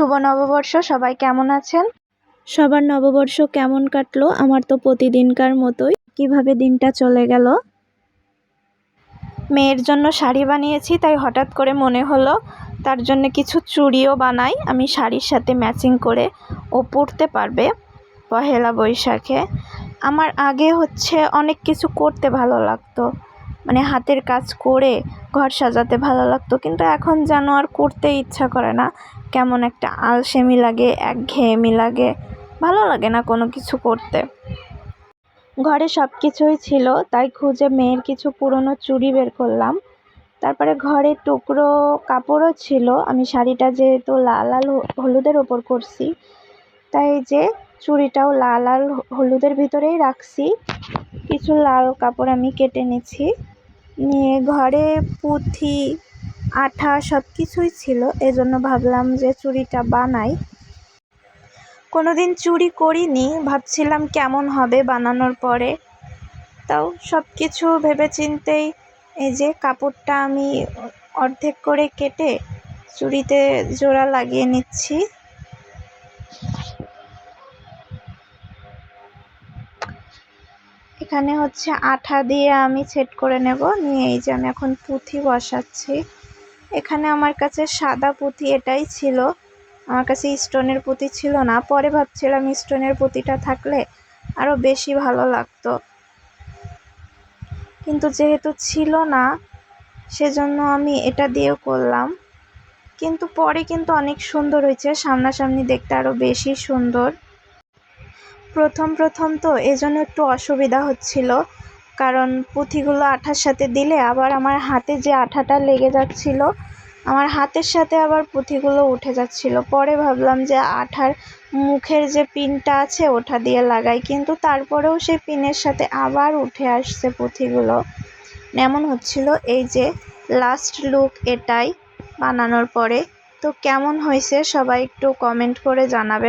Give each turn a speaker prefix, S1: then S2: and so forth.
S1: শুভ নববর্ষ। সবাই কেমন আছেন?
S2: সবার নববর্ষ কেমন কাটলো? আমার তো প্রতিদিনকার মতোই। কিভাবে দিনটা চলে গেল?
S1: মেয়ের জন্য শাড়ি বানিয়েছি, তাই হঠাৎ করে মনে হলো তার জন্য কিছু চুড়িও বানাই, আমি শাড়ির সাথে ম্যাচিং করে ও পরতে পারবে পহেলা বৈশাখে। আমার আগে অনেক কিছু করতে ভালো লাগতো, মানে হাতের কাজ করে ঘর সাজাতে ভালো লাগতো, কিন্তু এখন যেন আর করতে ইচ্ছা করে না। কেমন একটা আলসেমি লাগে, একঘেয়েমি লাগে, ভালো লাগে না কোনো কিছু করতে। ঘরে সব কিছুই ছিল, তাই খুঁজে মেয়ের কিছু পুরনো চুড়ি বের করলাম। তারপরে ঘরে টুকরো কাপড়ও ছিল, আমি শাড়িটা যেহেতু লাল লাল হলুদের ওপর করছি, তাই যে চুড়িটাও লাল লাল হলুদের ভিতরেই রাখছি। কিছু লাল কাপড় আমি কেটে নিয়েছি, নিয়ে ঘরে পুঁথি আঠা সব কিছুই ছিল, এজন্য ভাবলাম যে চুড়িটা বানাই। কোনোদিন চুড়ি করিনি, ভাবছিলাম কেমন হবে বানানোর পরে। তাও সব কিছু ভেবেচিন্তেই এই যে কাপড়টা আমি অর্ধেক করে কেটে চুড়িতে জোড়া লাগিয়ে নিচ্ছি। এখানে আঠা দিয়ে আমি সেট করে নেব, নিয়ে এই যে আমি এখন পুঁথি বসাচ্ছি। এখানে আমার কাছে সাদা পুঁথি এটাই ছিল, আমার কাছে স্টোনের পুঁথি ছিল না। পরে ভাবছিলাম স্টোনের পুঁথিটা থাকলে আরও বেশি ভালো লাগতো, কিন্তু যেহেতু ছিল না সেজন্য আমি এটা দিয়েও করলাম। কিন্তু পরে অনেক সুন্দর হয়েছে, সামনাসামনি দেখতে আরও বেশি সুন্দর। প্রথম তো এজন্য একটু অসুবিধা হচ্ছিল, কারণ পুঁথিগুলো আঠার সাথে দিলে আবার আমার হাতে যে আঠাটা লেগে যাচ্ছিল, আমার হাতের সাথে আবার পুঁথিগুলো উঠে যাচ্ছিল। পরে ভাবলাম যে আঠার মুখের যে পিনটা আছে ওটা দিয়ে লাগাই, কিন্তু তারপরেও সেই পিনের সাথে আবার উঠে আসছে পুঁথিগুলো। এমন হচ্ছিল। এই যে লাস্ট লুক এটাই বানানোর পরে। তো কেমন হয়েছে সবাই একটু কমেন্ট করে জানাবেন।